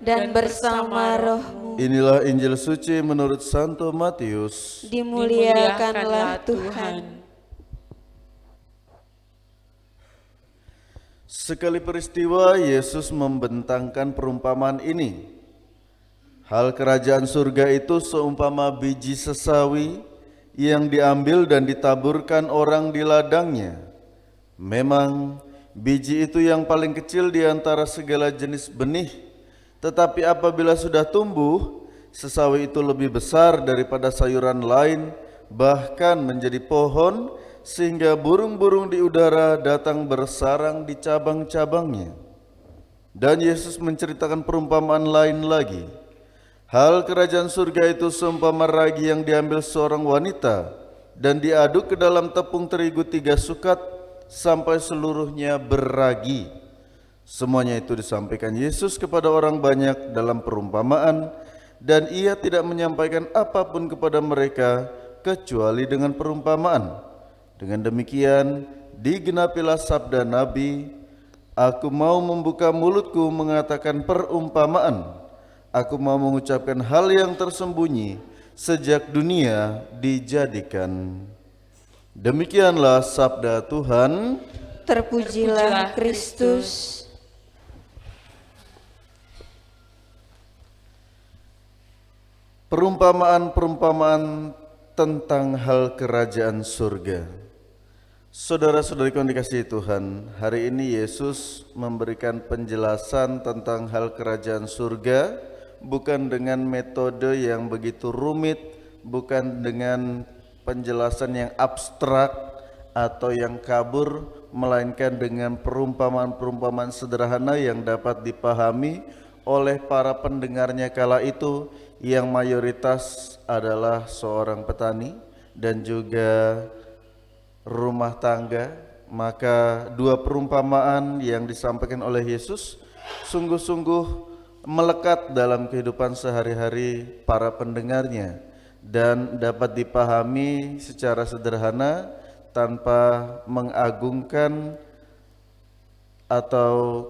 dan bersama rohmu. Inilah Injil suci menurut Santo Matius. Dimuliakanlah Tuhan. Sekali peristiwa Yesus membentangkan perumpamaan ini. Hal kerajaan surga itu seumpama biji sesawi yang diambil dan ditaburkan orang di ladangnya. Memang biji itu yang paling kecil di antara segala jenis benih, tetapi apabila sudah tumbuh, sesawi itu lebih besar daripada sayuran lain, bahkan menjadi pohon, sehingga burung-burung di udara datang bersarang di cabang-cabangnya. Dan Yesus menceritakan perumpamaan lain lagi. Hal kerajaan surga itu seumpama ragi yang diambil seorang wanita dan diaduk ke dalam tepung terigu 3 sukat sampai seluruhnya berragi. Semuanya itu disampaikan Yesus kepada orang banyak dalam perumpamaan, dan ia tidak menyampaikan apapun kepada mereka kecuali dengan perumpamaan. Dengan demikian digenapilah sabda Nabi, "Aku mau membuka mulutku mengatakan perumpamaan. Aku mau mengucapkan hal yang tersembunyi sejak dunia dijadikan." Demikianlah sabda Tuhan. Terpujilah Kristus. Perumpamaan-perumpamaan tentang hal kerajaan surga. Saudara-saudariku yang dikasihi Tuhan, hari ini Yesus memberikan penjelasan tentang hal kerajaan surga, bukan dengan metode yang begitu rumit, bukan dengan penjelasan yang abstrak atau yang kabur, melainkan dengan perumpamaan-perumpamaan sederhana yang dapat dipahami oleh para pendengarnya kala itu, yang mayoritas adalah seorang petani dan juga rumah tangga. Maka dua perumpamaan yang disampaikan oleh Yesus sungguh-sungguh melekat dalam kehidupan sehari-hari para pendengarnya dan dapat dipahami secara sederhana tanpa mengagungkan atau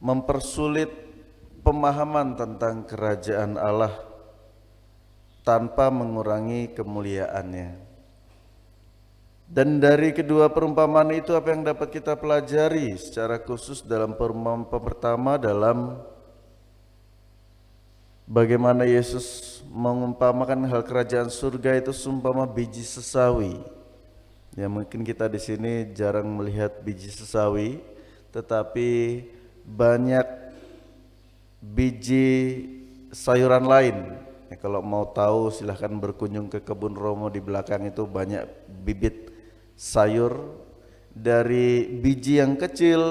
mempersulit pemahaman tentang kerajaan Allah tanpa mengurangi kemuliaannya. Dan dari kedua perumpamaan itu apa yang dapat kita pelajari secara khusus dalam perumpamaan pertama, dalam bagaimana Yesus mengumpamakan hal kerajaan surga itu seumpama biji sesawi. Ya, mungkin kita di sini jarang melihat biji sesawi, tetapi banyak biji sayuran lain. Ya, kalau mau tahu silahkan berkunjung ke kebun Romo, di belakang itu banyak bibit sayur dari biji yang kecil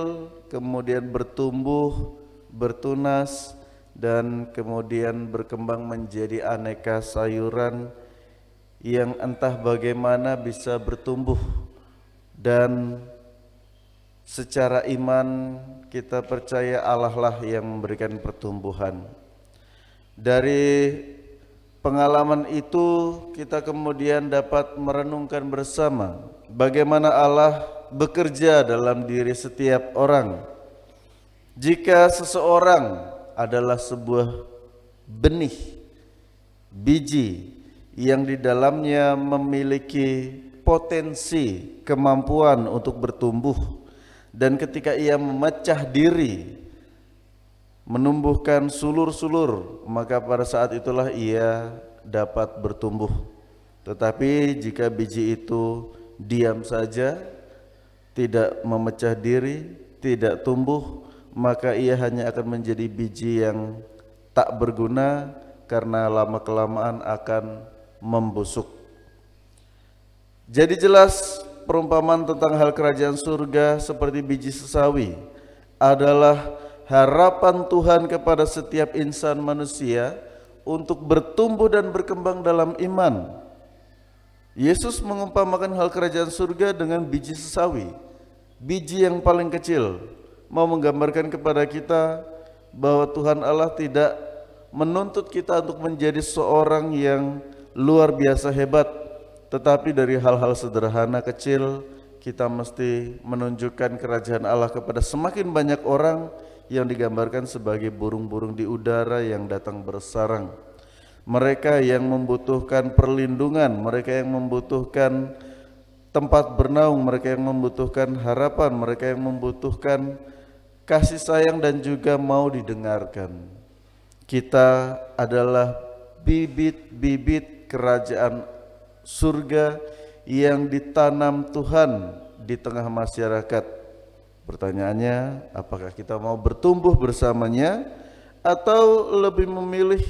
kemudian bertumbuh, bertunas, dan kemudian berkembang menjadi aneka sayuran yang entah bagaimana bisa bertumbuh. Dan secara iman kita percaya Allah lah yang memberikan pertumbuhan. Dari pengalaman itu kita kemudian dapat merenungkan bersama bagaimana Allah bekerja dalam diri setiap orang. Jika seseorang adalah sebuah benih, biji yang di dalamnya memiliki potensi, kemampuan untuk bertumbuh, dan ketika ia memecah diri, menumbuhkan sulur-sulur, maka pada saat itulah ia dapat bertumbuh. Tetapi jika biji itu diam saja, tidak memecah diri, tidak tumbuh, maka ia hanya akan menjadi biji yang tak berguna karena lama-kelamaan akan membusuk. Jadi jelas perumpamaan tentang hal kerajaan surga seperti biji sesawi adalah harapan Tuhan kepada setiap insan manusia untuk bertumbuh dan berkembang dalam iman. Yesus mengumpamakan hal kerajaan surga dengan biji sesawi, biji yang paling kecil, mau menggambarkan kepada kita bahwa Tuhan Allah tidak menuntut kita untuk menjadi seorang yang luar biasa hebat, tetapi dari hal-hal sederhana kecil kita mesti menunjukkan kerajaan Allah kepada semakin banyak orang yang digambarkan sebagai burung-burung di udara yang datang bersarang. Mereka yang membutuhkan perlindungan, mereka yang membutuhkan tempat bernaung, mereka yang membutuhkan harapan, mereka yang membutuhkan kasih sayang dan juga mau didengarkan. Kita adalah bibit-bibit kerajaan surga yang ditanam Tuhan di tengah masyarakat. Pertanyaannya, apakah kita mau bertumbuh bersamanya atau lebih memilih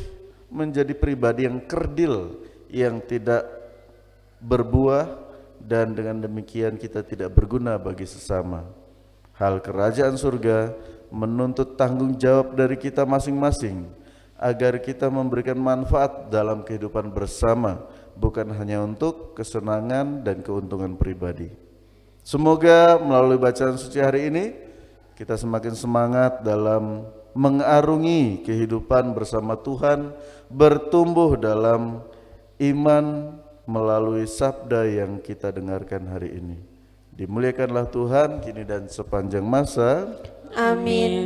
menjadi pribadi yang kerdil, yang tidak berbuah, dan dengan demikian kita tidak berguna bagi sesama. Hal kerajaan surga menuntut tanggung jawab dari kita masing-masing agar kita memberikan manfaat dalam kehidupan bersama, bukan hanya untuk kesenangan dan keuntungan pribadi. Semoga melalui bacaan suci hari ini kita semakin semangat dalam mengarungi kehidupan bersama Tuhan, bertumbuh dalam iman melalui sabda yang kita dengarkan hari ini. Dimuliakanlah Tuhan kini dan sepanjang masa. Amin.